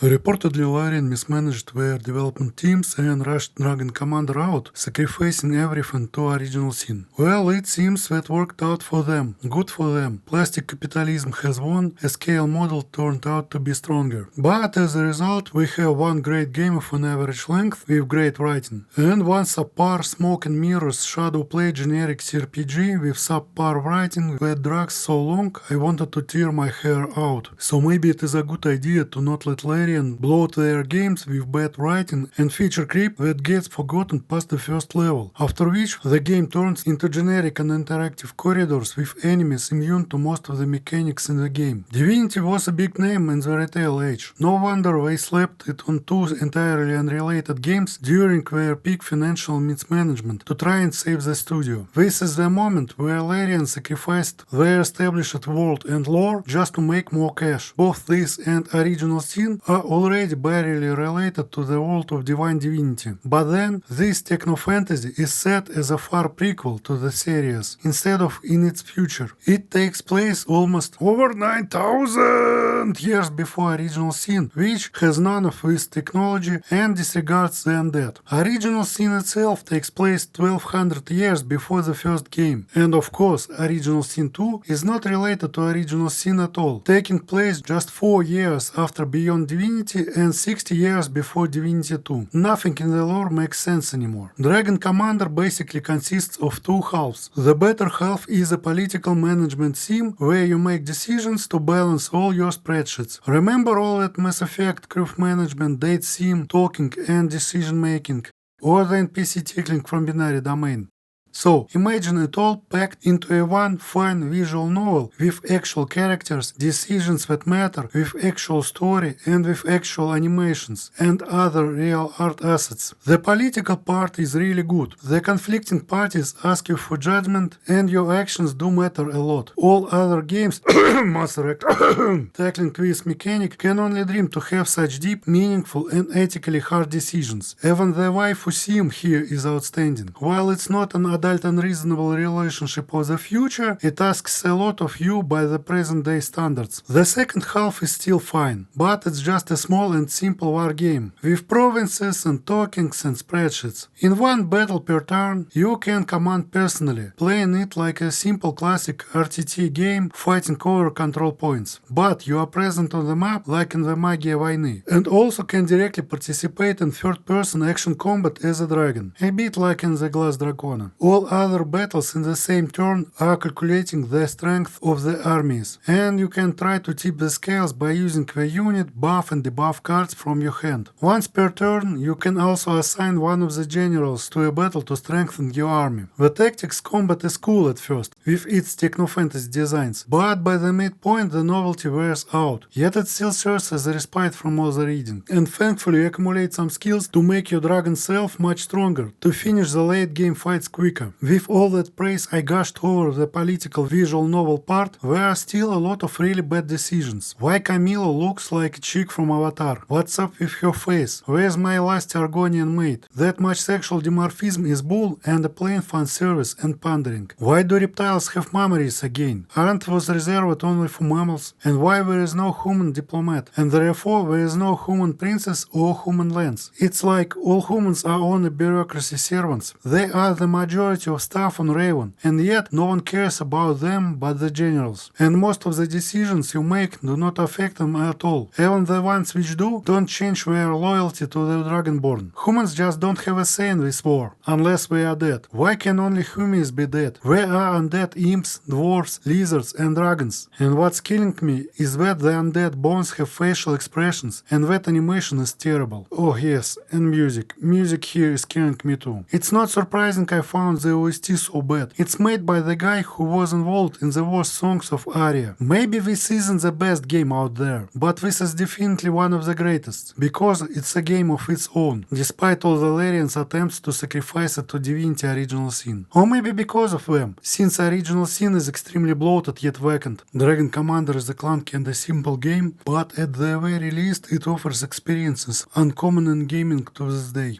Reportedly, Larian mismanaged their development teams and rushed Dragon Commander out, sacrificing everything to original sin. Well, it seems that worked out for them. Good for them. Plastic capitalism has won, a scale model turned out to be stronger. But as a result, we have one great game of an average length with great writing, and one subpar smoke and mirrors shadow play generic CRPG with subpar writing that drags so long I wanted to tear my hair out. So maybe it is a good idea to not let Larian bloat their games with bad writing and feature creep that gets forgotten past the first level, after which the game turns into generic and interactive corridors with enemies immune to most of the mechanics in the game. Divinity was a big name in the retail age. No wonder they slapped it on two entirely unrelated games during their peak financial mismanagement to try and save the studio. This is the moment where Larian sacrificed their established world and lore just to make more cash. Both this and Original Sin are already barely related to the world of Divine Divinity. But then, this techno-fantasy is set as a far prequel to the series, instead of in its future. It takes place almost over 9,000 years before Original Sin, which has none of this technology and disregards the undead. Original Sin itself takes place 1200 years before the first game, and of course, Original Sin 2 is not related to Original Sin at all, taking place just 4 years after Beyond Divinity and 60 years before Divinity 2. Nothing in the lore makes sense anymore. Dragon Commander basically consists of two halves. The better half is a political management sim where you make decisions to balance all your spreadsheets. Remember all that Mass Effect, crew management, date sim, talking and decision making, or the NPC tickling from binary domain. So, imagine it all packed into a one fine visual novel with actual characters, decisions that matter, with actual story and with actual animations and other real art assets. The political part is really good. The conflicting parties ask you for judgment and your actions do matter a lot. All other games Mass Effect tackling quiz mechanic can only dream to have such deep, meaningful and ethically hard decisions. Even the waifu sim here is outstanding. While it's not an adult and reasonable relationship of the future, it asks a lot of you by the present day standards. The second half is still fine, but it's just a small and simple war game, with provinces and tokens and spreadsheets. In one battle per turn, you can command personally, playing it like a simple classic RTT game fighting over control points. But you are present on the map like in the Magia Войны, and also can directly participate in third-person action combat as a dragon, a bit like in the Glass Dracona. All other battles in the same turn are calculating the strength of the armies, and you can try to tip the scales by using the unit, buff and debuff cards from your hand. Once per turn, you can also assign one of the generals to a battle to strengthen your army. The tactics combat is cool at first, with its techno-fantasy designs, but by the midpoint the novelty wears out, yet it still serves as a respite from all the reading, and thankfully accumulate some skills to make your dragon self much stronger, to finish the late game fights quicker. With all that praise I gushed over the political visual novel part, there are still a lot of really bad decisions. Why Camilo looks like a chick from Avatar? What's up with her face? Where's my last Argonian mate? That much sexual dimorphism is bull and a plain fan service and pandering. Why do reptiles have memories again? Aren't those reserved only for mammals? And why there is no human diplomat? And therefore there is no human princess or human lands? It's like all humans are only bureaucracy servants. They are the majority of staff on Raven, and yet no one cares about them but the generals. And most of the decisions you make do not affect them at all. Even the ones which do don't change their loyalty to the Dragonborn. Humans just don't have a say in this war, unless we are dead. Why can only humans be dead? Where are undead imps, dwarves, lizards and dragons? And what's killing me is that the undead bones have facial expressions, and that animation is terrible. Oh yes, and music. Music here is killing me too. It's not surprising I found the OST so bad. It's made by the guy who was involved in the worst songs of Aria. Maybe this isn't the best game out there, but this is definitely one of the greatest, because it's a game of its own, despite all the Larian's attempts to sacrifice it to Divinity Original Sin. Or maybe because of them, since Original Sin is extremely bloated yet vacant. Dragon Commander is a clunky and a simple game, but at the very least it offers experiences uncommon in gaming to this day.